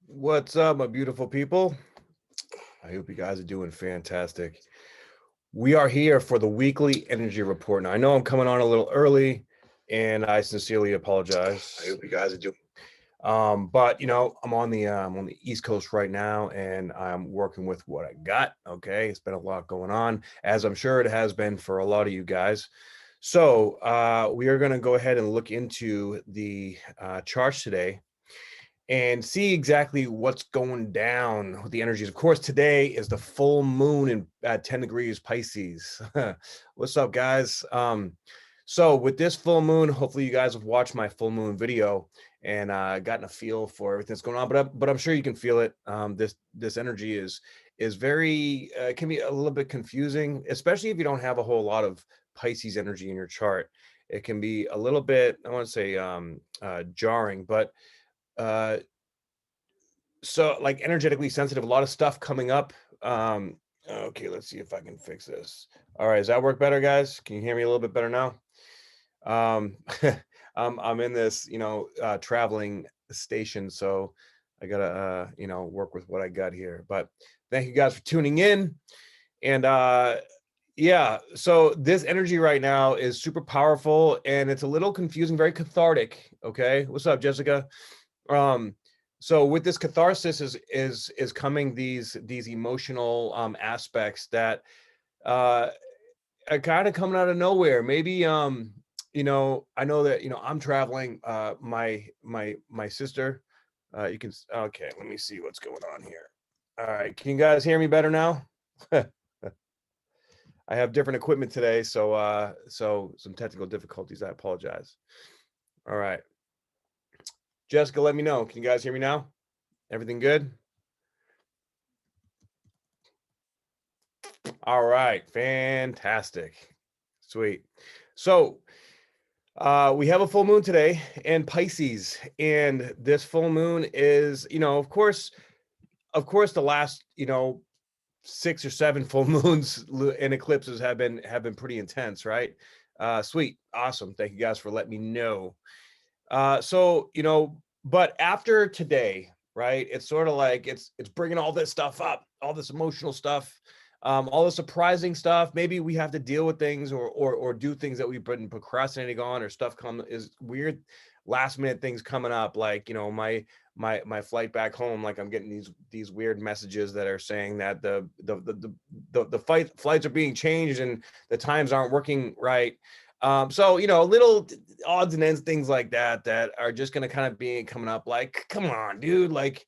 What's up, my beautiful people? I hope you guys are doing fantastic. We are here for the weekly energy report. Now, I know I'm coming on a little early, and I sincerely apologize. I hope you guys are doing. But I'm on the East Coast right now, and I'm working with what I got. Okay, it's been a lot going on, as I'm sure it has been for a lot of you guys. So we are going to go ahead and look into the charts today and see exactly what's going down with the energies. Of course, today is the full moon in at 10 degrees Pisces. What's up, guys? So with this full moon, hopefully you guys have watched my full moon video and gotten a feel for everything that's going on. But I'm sure you can feel it. This energy is very can be a little bit confusing, especially if you don't have a whole lot of Pisces energy in your chart. It can be a little bit, I want to say, jarring, but uh so like energetically sensitive, a lot of stuff coming up. Okay, let's see if I can fix this. All right, does that work better, guys? Can you hear me a little bit better now? um I'm in this, traveling station, so I gotta work with what I got here. But thank you guys for tuning in. And yeah, so this energy right now is super powerful, and it's a little confusing, very cathartic. Okay, what's up, Jessica? um so with this catharsis is coming these emotional aspects that uh are kind of coming out of nowhere. Maybe I know that I'm traveling. My sister, okay, let me see what's going on here. All right, can you guys hear me better now? I have different equipment today, so some technical difficulties. I apologize. All right, Jessica, let me know. Can you guys hear me now? Everything good? All right, fantastic. Sweet. So, we have a full moon today in Pisces, and this full moon is, of course, the last, 6 or 7 full moons and eclipses have been pretty intense, right? Sweet, awesome. Thank you guys for letting me know. But after today, right? It's sort of like it's bringing all this stuff up, all this emotional stuff, all the surprising stuff. Maybe we have to deal with things or do things that we've been procrastinating on, or stuff come is weird last minute things coming up, like my flight back home. Like, I'm getting these weird messages that are saying that the flights are being changed and the times aren't working right. So little odds and ends, things like that are just going to kind of be coming up. Like, come on, dude, like,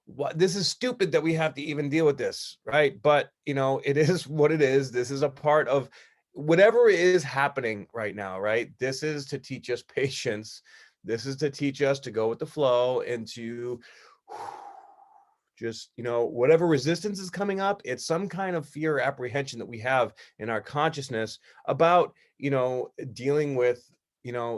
what, this is stupid that we have to even deal with this, right? But it is what it is. This is a part of whatever is happening right now, right? This is to teach us patience. This is to teach us to go with the flow and to just, whatever resistance is coming up, it's some kind of fear or apprehension that we have in our consciousness about dealing with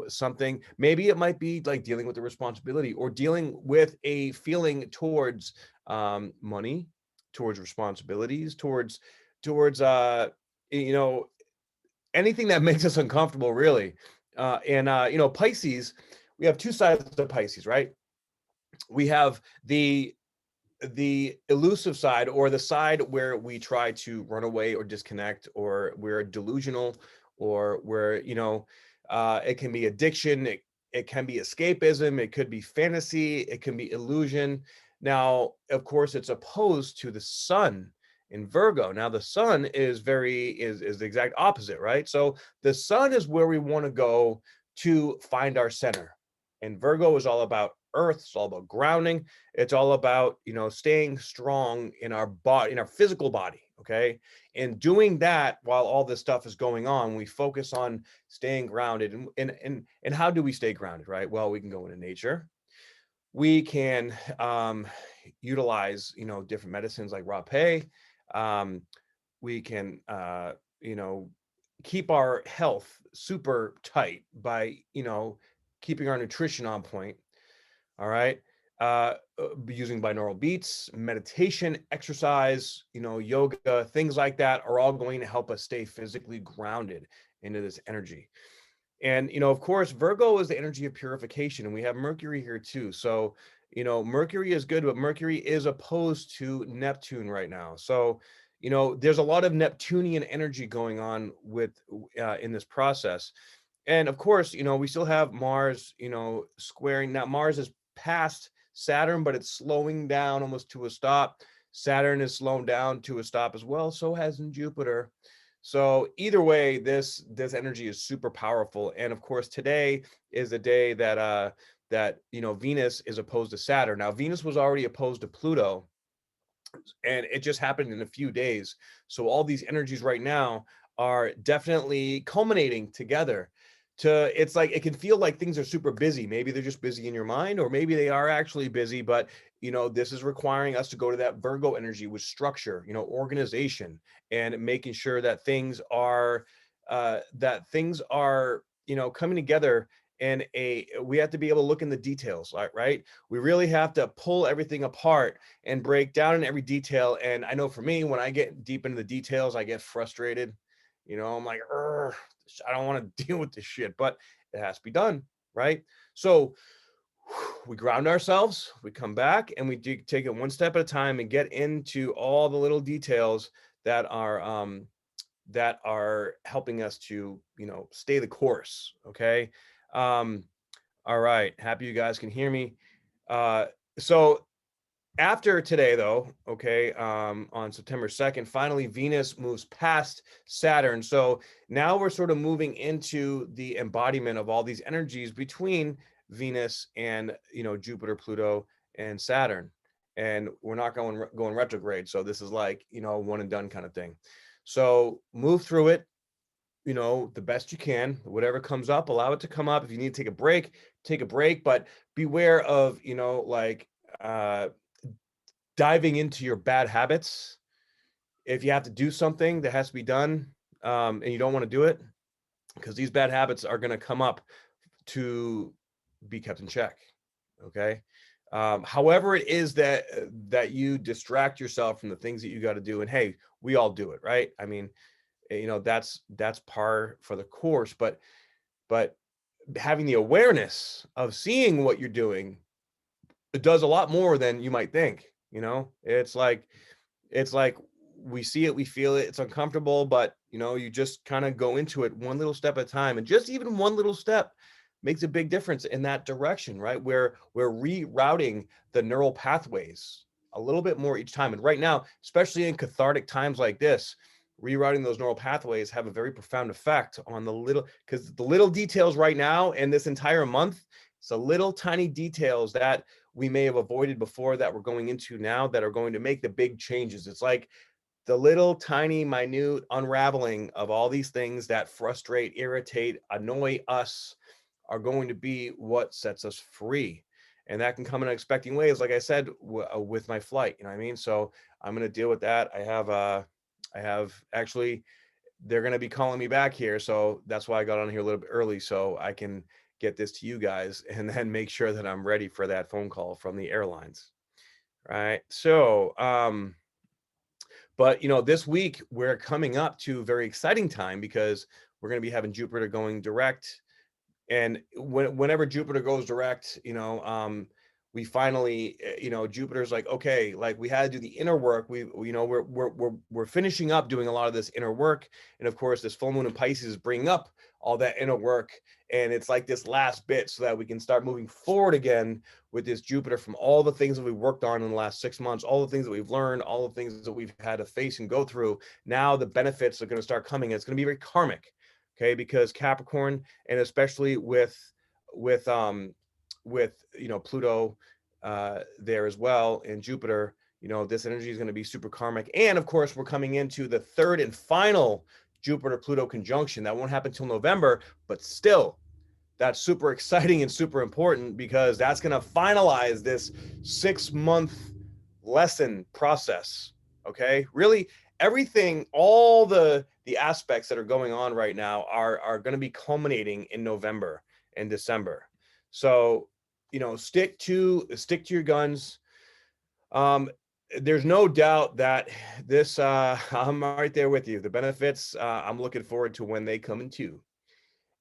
something. Maybe it might be like dealing with the responsibility, or dealing with a feeling towards money, towards responsibilities, towards you know anything that makes us uncomfortable, really. And Pisces, we have two sides of Pisces, right? We have the elusive side, or the side where we try to run away or disconnect, or we're delusional, or we're it can be addiction, it can be escapism, it could be fantasy, it can be illusion. Now, of course, it's opposed to the sun in Virgo. Now, the sun is the exact opposite, right? So the sun is where we want to go to find our center, and Virgo is all about earth, it's all about grounding, it's all about staying strong in our body, in our physical body. Okay, and doing that while all this stuff is going on, we focus on staying grounded. And how do we stay grounded, right? Well, we can go into nature. We can utilize different medicines like rapé. um, we can you know keep our health super tight by keeping our nutrition on point. All right. Using binaural beats, meditation, exercise, yoga, things like that are all going to help us stay physically grounded into this energy. And of course, Virgo is the energy of purification, and we have Mercury here too. So Mercury is good, but Mercury is opposed to Neptune right now. So, there's a lot of Neptunian energy going on with in this process. And of course, we still have Mars, squaring. Now, Mars is past Saturn, but it's slowing down almost to a stop. Saturn is slowing down to a stop as well. So has in Jupiter. So either way, this energy is super powerful. And of course, today is the day that Venus is opposed to Saturn. Now, Venus was already opposed to Pluto, and it just happened in a few days. So all these energies right now are definitely culminating together. It's like it can feel like things are super busy. Maybe they're just busy in your mind, or maybe they are actually busy, but this is requiring us to go to that Virgo energy with structure, organization, and making sure that things are coming together. And we have to be able to look in the details, right? We really have to pull everything apart and break down in every detail. And I know for me, when I get deep into the details, I get frustrated. I'm like, I don't want to deal with this shit, but it has to be done, right? So we ground ourselves, we come back, and we take it one step at a time and get into all the little details that are helping us to stay the course. Okay. All right, happy you guys can hear me. So after today, though, okay, on September 2nd, finally Venus moves past Saturn. So now we're sort of moving into the embodiment of all these energies between Venus and Jupiter, Pluto, and Saturn. And we're not going retrograde. So this is like one and done kind of thing. So move through it, the best you can. Whatever comes up, allow it to come up. If you need to take a break, but beware of like diving into your bad habits. If you have to do something that has to be done, and you don't want to do it, because these bad habits are going to come up to be kept in check. Okay. However it is that you distract yourself from the things that you got to do, and hey, we all do it, right? I mean, that's par for the course, but having the awareness of seeing what you're doing, it does a lot more than you might think. It's like we see it, we feel it, it's uncomfortable, but you just kind of go into it one little step at a time, and just even one little step makes a big difference in that direction, right? Where we're rerouting the neural pathways a little bit more each time. And right now, especially in cathartic times like this, rerouting those neural pathways have a very profound effect on because the little details right now and this entire month, it's the little tiny details that we may have avoided before that we're going into now that are going to make the big changes. It's like the little tiny minute unraveling of all these things that frustrate, irritate, annoy us are going to be what sets us free. And that can come in unexpected ways, like I said, with my flight, you know what I mean? So I'm going to deal with that. I have actually, they're going to be calling me back here. So that's why I got on here a little bit early, so I can get this to you guys and then make sure that I'm ready for that phone call from the airlines. Right. So, but this week we're coming up to a very exciting time, because we're going to be having Jupiter going direct. And whenever Jupiter goes direct, we finally, Jupiter's like, okay, like we had to do the inner work. We're finishing up doing a lot of this inner work, and of course, this full moon in Pisces is bringing up all that inner work, and it's like this last bit so that we can start moving forward again with this Jupiter from all the things that we worked on in the last 6 months, all the things that we've learned, all the things that we've had to face and go through. Now the benefits are going to start coming. It's going to be very karmic. Okay, because Capricorn, and especially with Pluto there as well, and Jupiter, this energy is going to be super karmic. And of course, we're coming into the third and final Jupiter Pluto conjunction that won't happen till November, but still that's super exciting and super important, because that's going to finalize this 6-month lesson process. Okay, really everything, all the aspects that are going on right now are going to be culminating in November and December. So stick to your guns. There's no doubt that this I'm right there with you. The benefits, I'm looking forward to when they come into.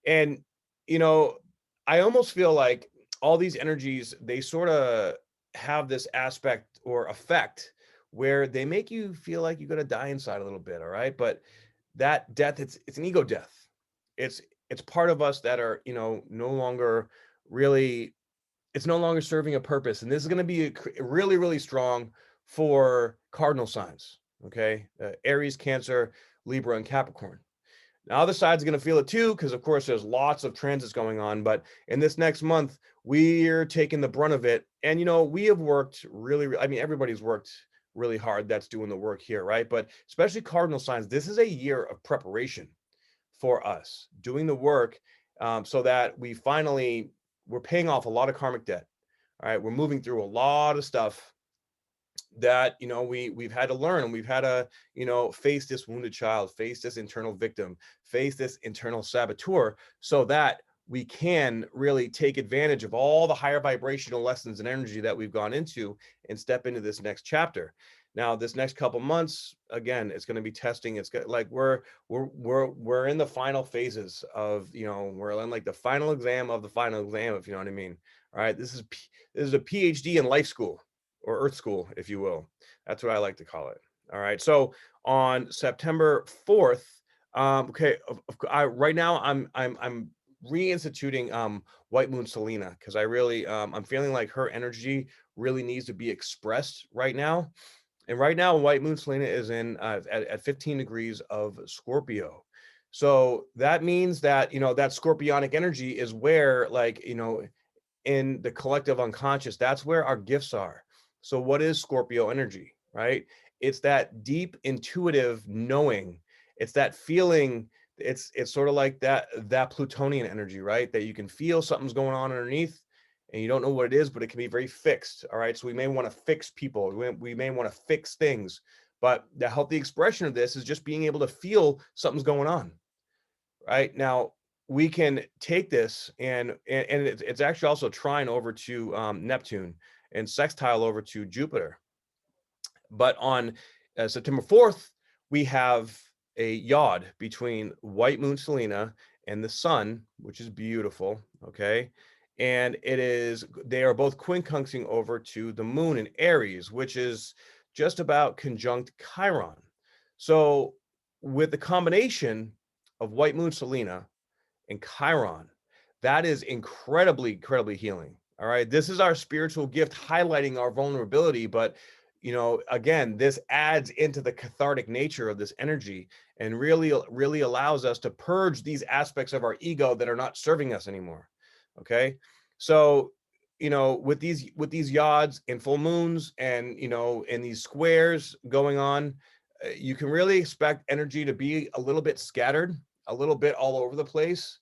And I almost feel like all these energies, they sort of have this aspect or effect where they make you feel like you're going to die inside a little bit. All right. But that death, it's an ego death. It's, it's part of us that are, no longer really, it's no longer serving a purpose. And this is going to be really, really strong for cardinal signs. Okay. Aries, Cancer, Libra, and Capricorn. Now, other side's going to feel it too, because of course there's lots of transits going on. But in this next month, we're taking the brunt of it. And, we have worked really, I mean, everybody's worked really hard that's doing the work here, right? But especially cardinal signs, this is a year of preparation for us, doing the work, so that we're paying off a lot of karmic debt. All right. We're moving through a lot of stuff that we've had to learn, and we've had to face this wounded child, face this internal victim, face this internal saboteur, so that we can really take advantage of all the higher vibrational lessons and energy that we've gone into and step into this next chapter. Now, this next couple months, again, it's going to be testing. It's like we're in the final phases of, we're in like the final exam of the final exam, if you know what I mean. All right, this is a PhD in life school, or Earth School, if you will. That's what I like to call it. All right. So on September 4th, okay, right now I'm reinstituting White Moon Selena, because I really I'm feeling like her energy really needs to be expressed right now. And right now, White Moon Selena is in at 15 degrees of Scorpio. So that means that that scorpionic energy is where, like, in the collective unconscious, that's where our gifts are. So what is Scorpio energy, right? It's that deep intuitive knowing. It's that feeling. It's sort of like that Plutonian energy, right? That you can feel something's going on underneath and you don't know what it is, but it can be very fixed. All right. So we may want to fix people. We may want to fix things. But the healthy expression of this is just being able to feel something's going on. Right now, we can take this and it's actually also trine over to Neptune and sextile over to Jupiter. But on September 4th, we have a yod between White Moon Selena and the Sun, which is beautiful. Okay. And they are both quincunxing over to the Moon in Aries, which is just about conjunct Chiron. So with the combination of White Moon Selena and Chiron, that is incredibly, incredibly healing. All right. This is our spiritual gift highlighting our vulnerability. But, again, this adds into the cathartic nature of this energy and really, really allows us to purge these aspects of our ego that are not serving us anymore. Okay. So, with these yods and full moons and, and these squares going on, you can really expect energy to be a little bit scattered, a little bit all over the place,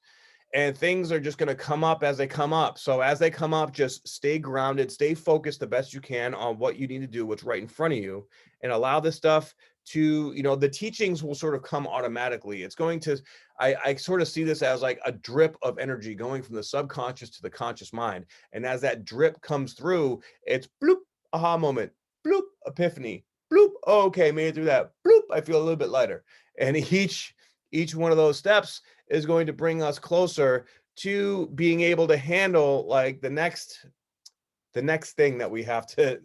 and things are just going to come up as they come up. So as they come up, just stay grounded, stay focused the best you can on what you need to do, what's right in front of you, and allow this stuff to, the teachings will sort of come automatically. It's going to, I sort of see this as like a drip of energy going from the subconscious to the conscious mind. And as that drip comes through, it's bloop, aha moment, bloop, epiphany, bloop, oh, okay, made it through that, bloop, I feel a little bit lighter. And each one of those steps is going to bring us closer to being able to handle like the next thing that we have to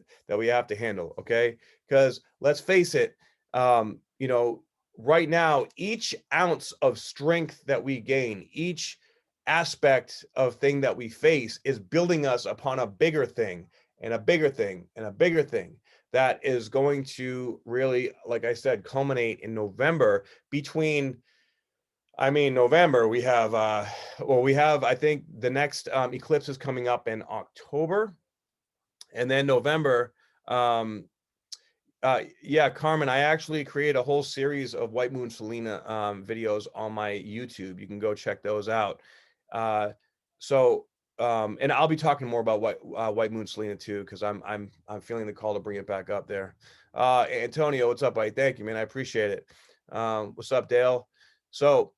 handle. Okay. Because let's face it, right now, each ounce of strength that we gain, each aspect of thing that we face is building us upon a bigger thing and a bigger thing and a bigger thing that is going to really, like I said, culminate in November. November, we have, I think the next eclipse is coming up in October. And then November, yeah, Carmen, I actually create a whole series of White Moon Selena videos on my YouTube. You can go check those out. So, and I'll be talking more about White Moon Selena too, because I'm feeling the call to bring it back up there. Antonio, what's up, buddy? Thank you, man. I appreciate it. What's up, Dale? So,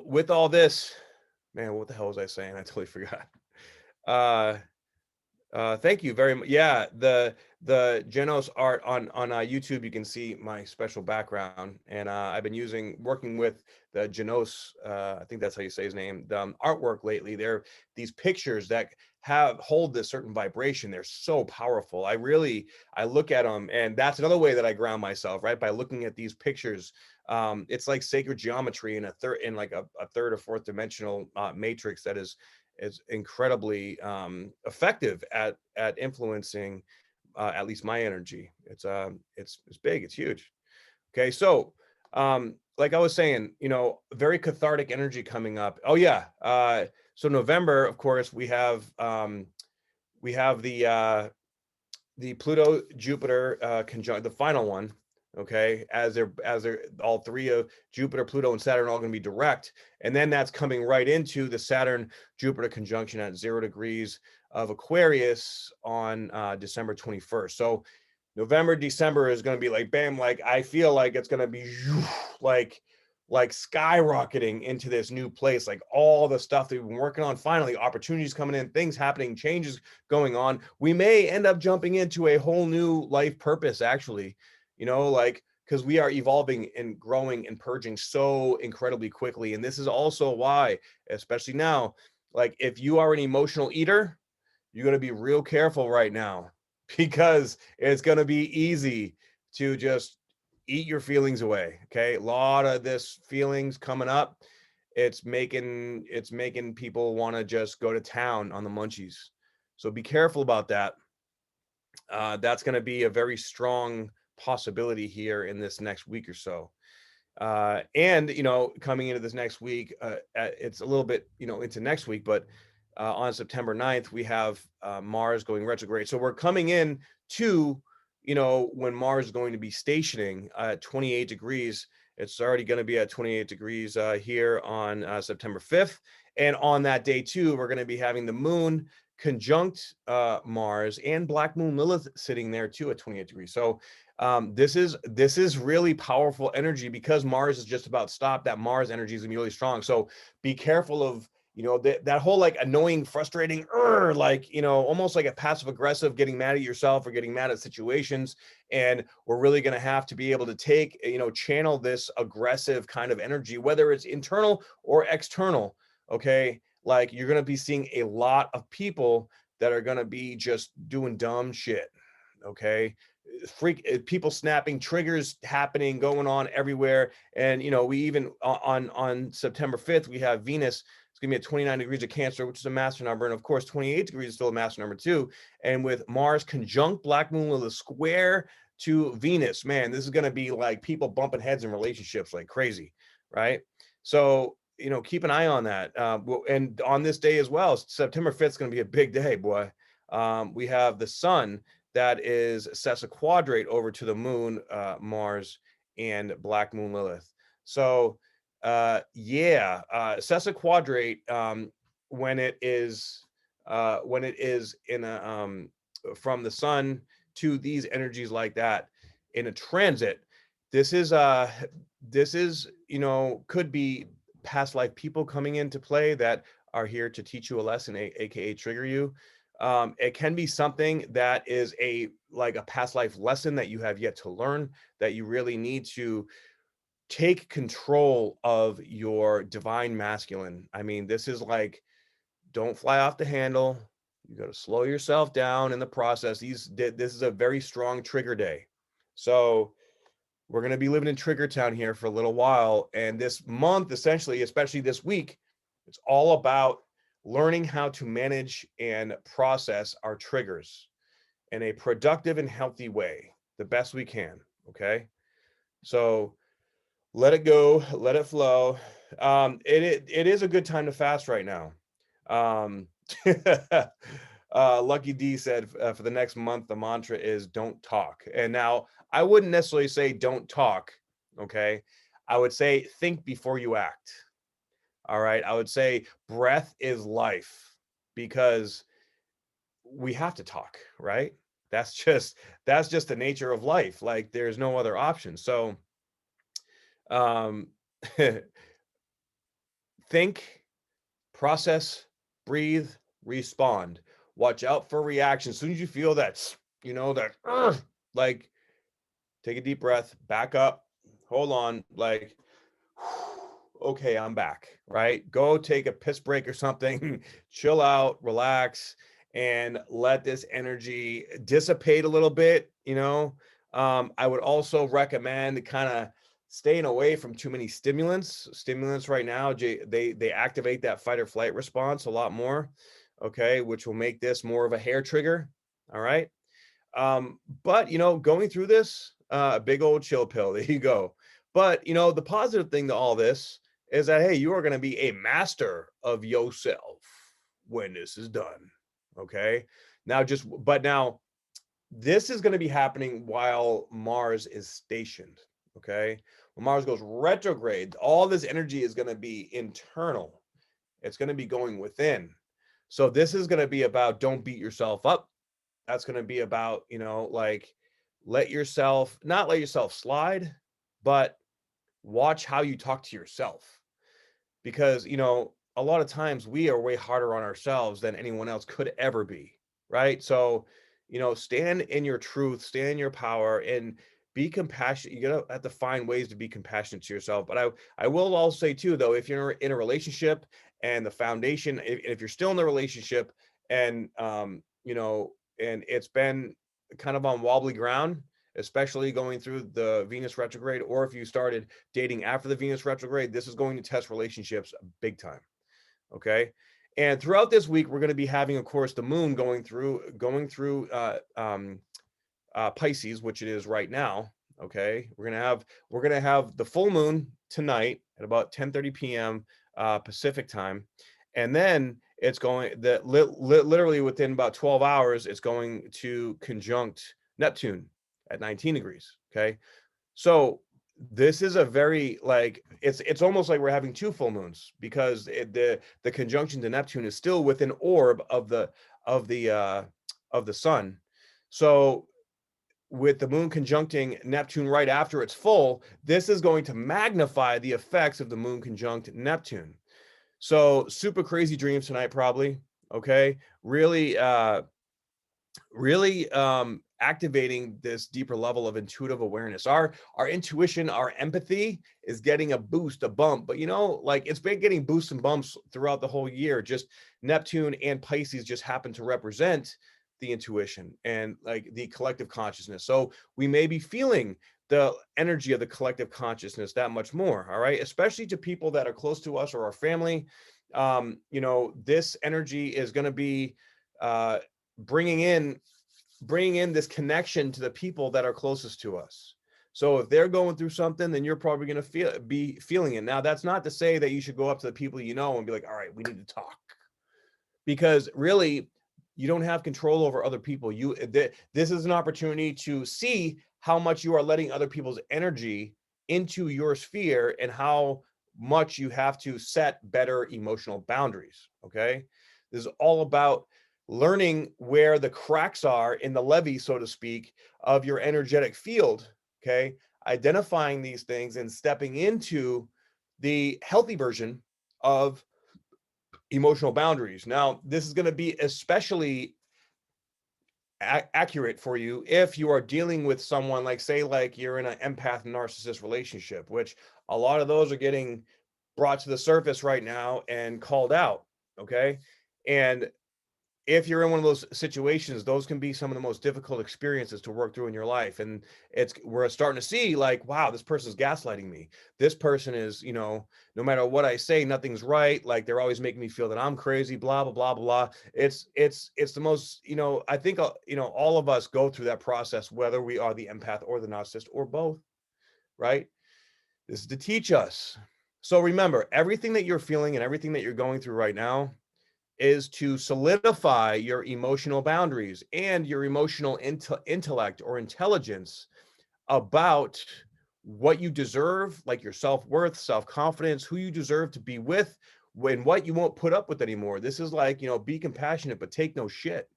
with all this, man, what the hell was I saying? I totally forgot. Thank you very much. Yeah, the Genos art on YouTube, you can see my special background, and I've been working with the Genos. I think that's how you say his name. The artwork lately. They're these pictures that hold this certain vibration. They're so powerful. I look at them, and that's another way that I ground myself, right? By looking at these pictures. It's like sacred geometry in like a third or fourth dimensional matrix that is incredibly effective at influencing at least my energy. It's big, it's huge. Okay, so like I was saying, very cathartic energy coming up. Oh yeah, so November, of course, we have the Pluto Jupiter conjunct, the final one. Okay, as they're all three of Jupiter, Pluto, and Saturn all going to be direct, and then that's coming right into the Saturn Jupiter conjunction at 0 degrees of Aquarius on December 21st. So November, December is going to be like bam, like I feel like it's going to be like skyrocketing into this new place, like all the stuff that we've been working on, finally opportunities coming in, things happening, changes going on. We may end up jumping into a whole new life purpose, actually, like because we are evolving and growing and purging so incredibly quickly. And this is also why, especially now, like if you are an emotional eater, you're going to be real careful right now because it's going to be easy to just eat your feelings away. Okay, a lot of this feelings coming up, it's making people want to just go to town on the munchies. So be careful about that. That's going to be a very strong possibility here in this next week or so. And coming into this next week, it's a little bit into next week, but on September 9th we have Mars going retrograde. So we're coming in to when Mars is going to be stationing at 28 degrees. It's already going to be at 28 degrees here on September 5th, and on that day too we're going to be having the moon conjunct Mars and Black Moon Lilith sitting there too at 28 degrees. So this is really powerful energy because Mars is just about stop. That Mars energy is gonna be really strong. So be careful of that whole like annoying, frustrating, like almost like a passive aggressive, getting mad at yourself or getting mad at situations. And we're really gonna have to be able to take channel this aggressive kind of energy, whether it's internal or external. Okay, like you're gonna be seeing a lot of people that are gonna be just doing dumb shit. Okay, people snapping, triggers happening, going on everywhere. And we even on September 5th we have Venus. It's gonna be at 29 degrees of Cancer, which is a master number, and of course 28 degrees is still a master number too. And with Mars conjunct Black Moon with a square to Venus, man, this is gonna be like people bumping heads in relationships like crazy, right? So keep an eye on that. And on this day as well, September 5th is going to be a big day, boy. We have the sun that is sesquiquadrate over to the moon, Mars, and Black Moon Lilith. So, sesquiquadrate, when it is in from the sun to these energies like that in a transit, this is could be past life people coming into play that are here to teach you a lesson, aka trigger you. It can be something that is like a past life lesson that you have yet to learn, that you really need to take control of your divine masculine. I mean, this is like, don't fly off the handle. You got to slow yourself down in the process. This is a very strong trigger day. So we're going to be living in Trigger Town here for a little while. And this month, essentially, especially this week, it's all about learning how to manage and process our triggers in a productive and healthy way, the best we can. Okay. So let it go, let it flow. It is a good time to fast right now. Um, Lucky D said for the next month, the mantra is don't talk. And now I wouldn't necessarily say don't talk. Okay. I would say think before you act. All right. I would say breath is life because we have to talk, right? That's just the nature of life. Like there's no other option. So um think, process, breathe, respond. Watch out for reaction. As soon as you feel that that like take a deep breath, back up, hold on, like, okay, I'm back, right? Go take a piss break or something, chill out, relax, and let this energy dissipate a little bit. I would also recommend kind of staying away from too many stimulants. Stimulants right now, they activate that fight or flight response a lot more, okay, which will make this more of a hair trigger. All right. But going through this, a big old chill pill. There you go. But the positive thing to all this is that hey, you are going to be a master of yourself when this is done. Okay. Now this is going to be happening while Mars is stationed. Okay. When Mars goes retrograde, all this energy is going to be internal. It's going to be going within. So this is going to be about don't beat yourself up. That's going to be about, like not let yourself slide, but watch how you talk to yourself. Because, a lot of times we are way harder on ourselves than anyone else could ever be. Right. So, stand in your truth, stand in your power, and be compassionate. You gotta have to find ways to be compassionate to yourself. But I will also say too, though, if you're in a relationship and the foundation, if you're still in the relationship and and it's been kind of on wobbly ground, especially going through the Venus retrograde, or if you started dating after the Venus retrograde, this is going to test relationships big time. Okay. And throughout this week, we're going to be having, of course, the moon going through Pisces, which it is right now. Okay. We're gonna have the full moon tonight at about 10:30 p.m. Pacific time. And then it's going that literally within about 12 hours, it's going to conjunct Neptune at 19 degrees. Okay. So this is a very like it's almost like we're having two full moons because the conjunction to Neptune is still within orb of the of the sun. So with the moon conjuncting Neptune right after it's full, this is going to magnify the effects of the moon conjunct Neptune. So super crazy dreams tonight, probably. Okay. Really activating this deeper level of intuitive awareness. Our intuition, our empathy is getting a boost, a bump. But like it's been getting boosts and bumps throughout the whole year. Just Neptune and Pisces just happen to represent the intuition and like the collective consciousness. So we may be feeling the energy of the collective consciousness that much more. All right, especially to people that are close to us or our family. This energy is going to be uh, bringing in this connection to the people that are closest to us. So if they're going through something, then you're probably going to be feeling it. Now, that's not to say that you should go up to the people and be like, all right, we need to talk, because really you don't have control over other people. This is an opportunity to see how much you are letting other people's energy into your sphere and how much you have to set better emotional boundaries. Okay. This is all about learning where the cracks are in the levee, so to speak, of your energetic field. Okay. Identifying these things and stepping into the healthy version of emotional boundaries. Now, this is going to be especially accurate for you if you are dealing with someone like, say, like you're in an empath narcissist relationship, which a lot of those are getting brought to the surface right now and called out. Okay. And if you're in one of those situations, those can be some of the most difficult experiences to work through in your life. And we're starting to see like, wow, this person's gaslighting me. This person is, no matter what I say, nothing's right. Like they're always making me feel that I'm crazy, blah, blah, blah, blah. It's the most, I think, all of us go through that process, whether we are the empath or the narcissist or both, right? This is to teach us. So remember, everything that you're feeling and everything that you're going through right now is to solidify your emotional boundaries and your emotional intellect or intelligence about what you deserve, like your self-worth, self-confidence, who you deserve to be with, when what you won't put up with anymore. This is like, be compassionate, but take no shit.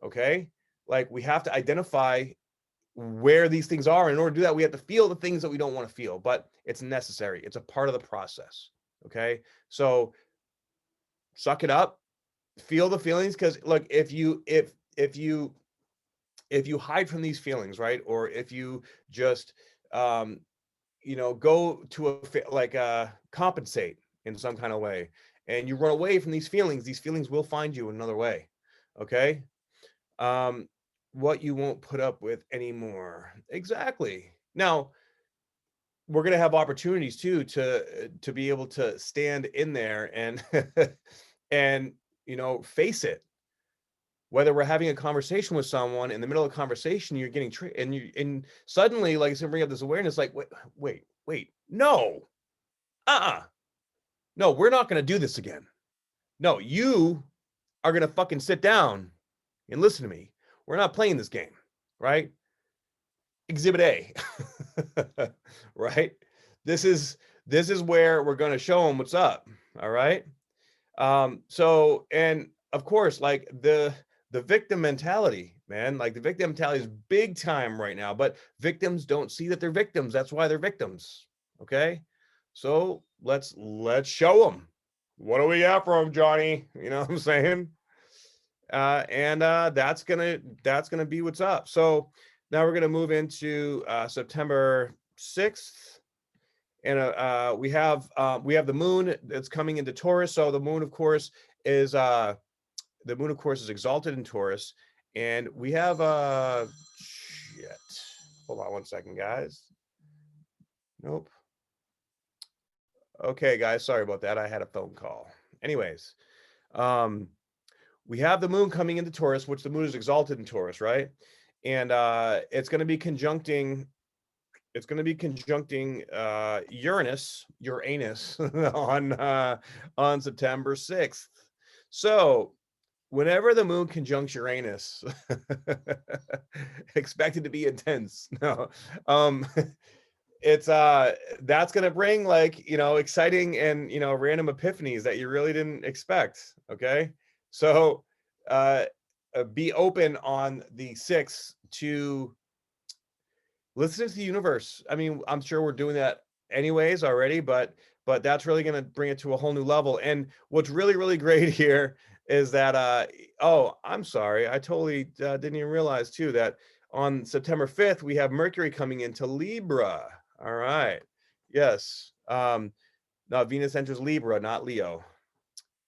Okay. Like we have to identify where these things are. In order to do that, we have to feel the things that we don't want to feel, but it's necessary. It's a part of the process. Okay. So suck it up, feel the feelings, because look, if you if you hide from these feelings, right, or if you just um, go to compensate in some kind of way, and you run away from these feelings will find you another way. Okay. um what you won't put up with anymore. Exactly. Now we're going to have opportunities too to be able to stand in there and and face it, whether we're having a conversation with someone. In the middle of a conversation, you're getting and suddenly, like I said, bring up this awareness, like, wait, no, uh-uh, no, we're not going to do this again. No, you are going to fucking sit down and listen to me. We're not playing this game, right? Exhibit A. Right? This is where we're going to show them what's up. All right. So, and of course, like the victim mentality, man, like the victim mentality is big time right now, but victims don't see that they're victims. That's why they're victims. Okay. So let's show them. What do we got for them, Johnny? You know what I'm saying? And that's gonna be what's up. So now we're gonna move into September 6th, and we have the moon that's coming into Taurus. So the moon, of course, is exalted in Taurus, and we have shit. Hold on one second, guys. Nope. Okay, guys, sorry about that. I had a phone call. Anyways, um, we have the moon coming into Taurus, which the moon is exalted in Taurus, right? And it's going to be conjuncting Uranus on September 6th. So whenever the moon conjuncts Uranus, expected to be intense. No, it's that's gonna bring, like, exciting and random epiphanies that you really didn't expect. Okay, so uh be open on the 6th to listen to the universe. I mean, I'm sure we're doing that anyways already, but that's really going to bring it to a whole new level. And what's really, really great here is that oh, I'm sorry, I totally didn't even realize too that on September 5th we have Mercury coming into Libra. All right. Yes. No, Venus enters Libra, not Leo.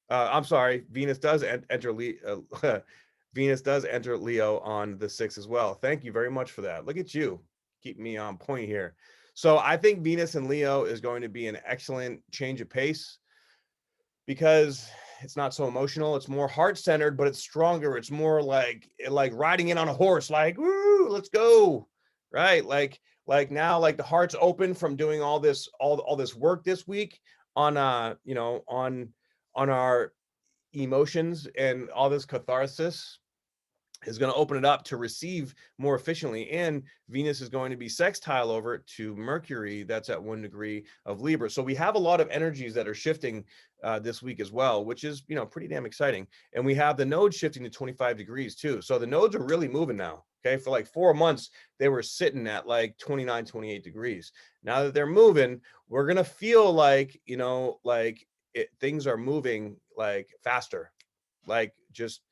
I'm sorry, Venus does enter Venus does enter Leo on the 6th as well. Thank you very much for that. Look at you, keep me on point here. So I think Venus and Leo is going to be an excellent change of pace, because it's not so emotional. It's more heart-centered, but it's stronger. It's more like riding in on a horse, like, woo, let's go. Right? Like now, like the heart's open from doing all this work this week on on our emotions, and all this catharsis is going to open it up to receive more efficiently. And Venus is going to be sextile over to Mercury, that's at 1 degree of Libra. So we have a lot of energies that are shifting this week as well, which is pretty damn exciting. And we have the nodes shifting to 25 degrees too. So the nodes are really moving now. Okay, for like 4 months they were sitting at like 29, 28 degrees. Now that they're moving, we're gonna feel like things are moving like faster, like just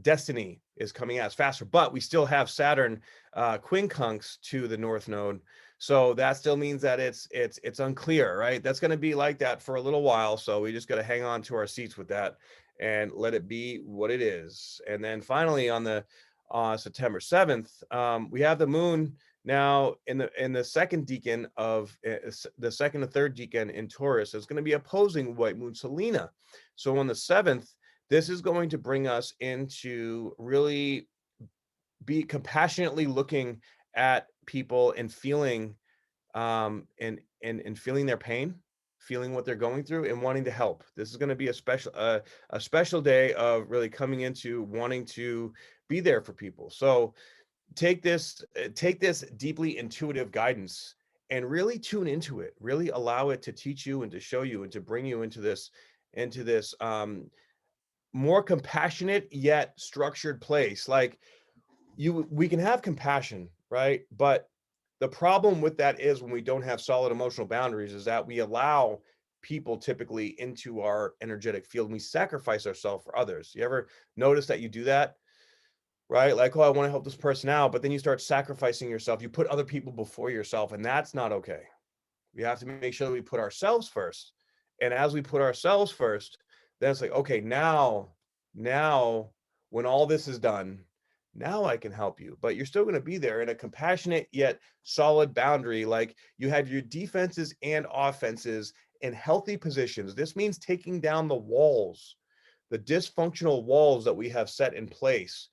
destiny is coming at us faster. But we still have Saturn quincunx to the north node, so that still means that it's unclear, right? That's going to be like that for a little while, so we just got to hang on to our seats with that and let it be what it is. And then finally on the September 7th, we have the moon now in the second decan of the second and third decan in Taurus. Is going to be opposing white moon Selena. So on the 7th, this is going to bring us into really be compassionately looking at people and feeling and feeling their pain, feeling what they're going through, and wanting to help. This is going to be a special day of really coming into wanting to be there for people. So take this deeply intuitive guidance and really tune into it, really allow it to teach you and to show you and to bring you into this more compassionate yet structured place. Like, we can have compassion, right? But the problem with that is when we don't have solid emotional boundaries is that we allow people typically into our energetic field and we sacrifice ourselves for others. You ever notice that you do that? right? Like, oh, I want to help this person out, but then you start sacrificing yourself. You put other people before yourself, and that's not okay. We have to make sure that we put ourselves first. And as we put ourselves first, then it's like, okay, now when all this is done, now I can help you. But you're still going to be there in a compassionate yet solid boundary. Like you have your defenses and offenses in healthy positions. This means taking down the walls, the dysfunctional walls that we have set in place,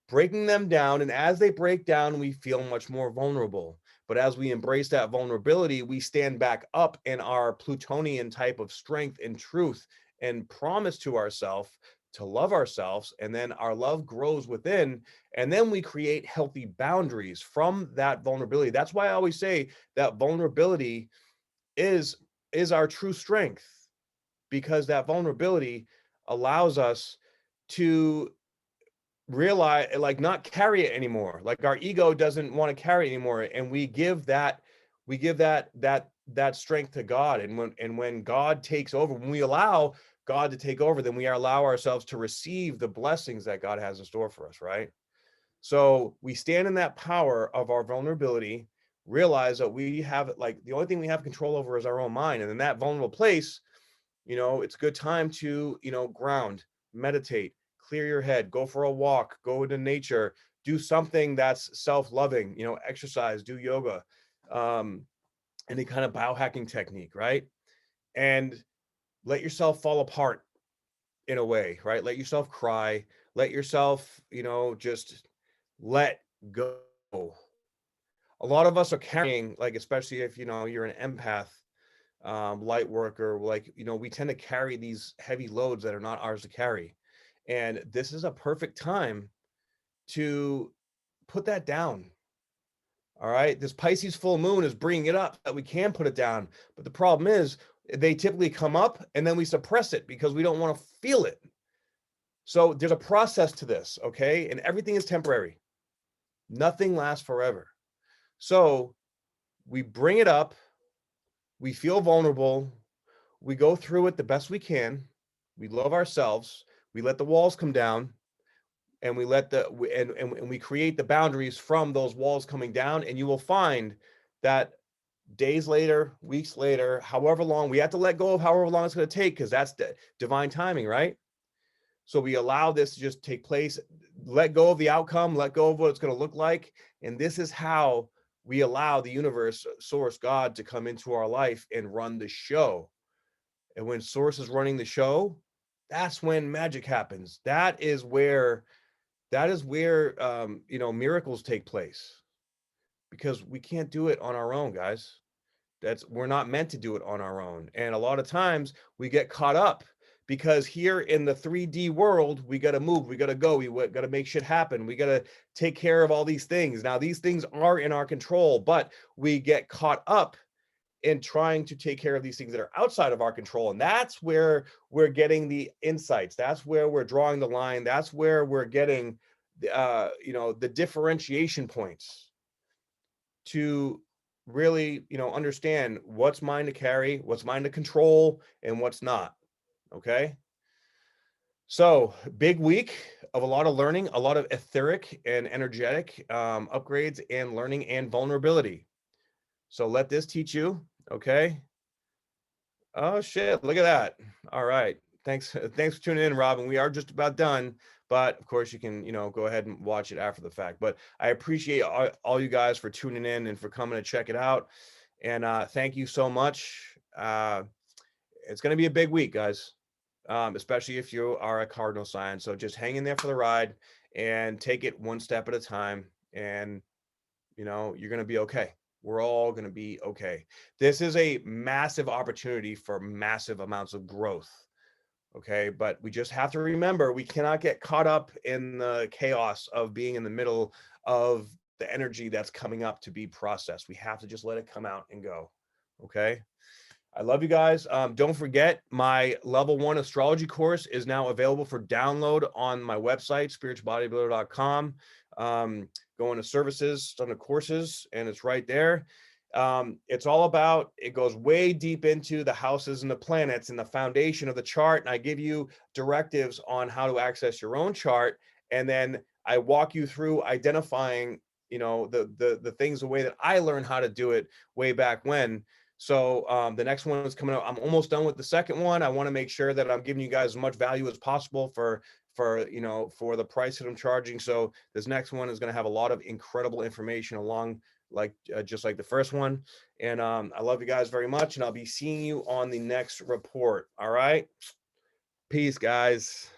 breaking them down. And as they break down, we feel much more vulnerable. But as we embrace that vulnerability, we stand back up in our Plutonian type of strength and truth and promise to ourselves to love ourselves. And then our love grows within. And then we create healthy boundaries from that vulnerability. That's why I always say that vulnerability is our true strength, because that vulnerability allows us to realize, like, not carry it anymore. Like our ego doesn't want to carry it anymore, and we give that strength to God. And when God takes over, when we allow God to take over, then we allow ourselves to receive the blessings that God has in store for us, right? So we stand in that power of our vulnerability, realize that we have, like, the only thing we have control over is our own mind. And in that vulnerable place, it's a good time to, ground, meditate, clear your head, go for a walk, go into nature, do something that's self-loving, exercise, do yoga, any kind of biohacking technique, right? And let yourself fall apart in a way, right? Let yourself cry, let yourself, just let go. A lot of us are carrying, like, especially if, you're an empath, light worker, like, we tend to carry these heavy loads that are not ours to carry. And this is a perfect time to put that down. All right. This Pisces full moon is bringing it up that we can put it down. But the problem is they typically come up and then we suppress it because we don't want to feel it. So there's a process to this. Okay. And everything is temporary. Nothing lasts forever. So we bring it up. We feel vulnerable. We go through it the best we can. We love ourselves. We let the walls come down, and we let and we create the boundaries from those walls coming down. And you will find that days later, weeks later, however long, we have to let go of however long it's going to take, because that's the divine timing, right? So we allow this to just take place, let go of the outcome, let go of what it's going to look like. And this is how we allow the universe, source, God, to come into our life and run the show. And when source is running the show, that's when magic happens. That is where miracles take place, because we can't do it on our own, guys. We're not meant to do it on our own. And a lot of times we get caught up because here in the 3D world, we got to move, we got to go, we got to make shit happen. We got to take care of all these things. Now, these things are in our control, but we get caught up in trying to take care of these things that are outside of our control. And that's where we're getting the insights. That's where we're drawing the line. That's where we're getting, the differentiation points to really, understand what's mine to carry, what's mine to control, and what's not. Okay. So big week of a lot of learning, a lot of etheric and energetic upgrades and learning and vulnerability. So let this teach you. Okay. Oh shit, look at that. All right. Thanks for tuning in, Robin. We are just about done, but of course you can, go ahead and watch it after the fact. But I appreciate all you guys for tuning in and for coming to check it out. And thank you so much. It's going to be a big week, guys, especially if you are a cardinal sign. So just hang in there for the ride and take it one step at a time. And, you're going to be okay. We're all going to be okay. This is a massive opportunity for massive amounts of growth. Okay. But we just have to remember, we cannot get caught up in the chaos of being in the middle of the energy that's coming up to be processed. We have to just let it come out and go. Okay. I love you guys. Don't forget, my level 1 astrology course is now available for download on my website, spiritualbodybuilder.com. Go into services, under courses, and it's right there. It's all about, it goes way deep into the houses and the planets and the foundation of the chart. And I give you directives on how to access your own chart. And then I walk you through identifying, the things, the way that I learned how to do it way back when. So the next one is coming up. I'm almost done with the second one. I want to make sure that I'm giving you guys as much value as possible for the price that I'm charging. So this next one is going to have a lot of incredible information along, like just like the first one. And I love you guys very much, and I'll be seeing you on the next report. All right, peace, guys.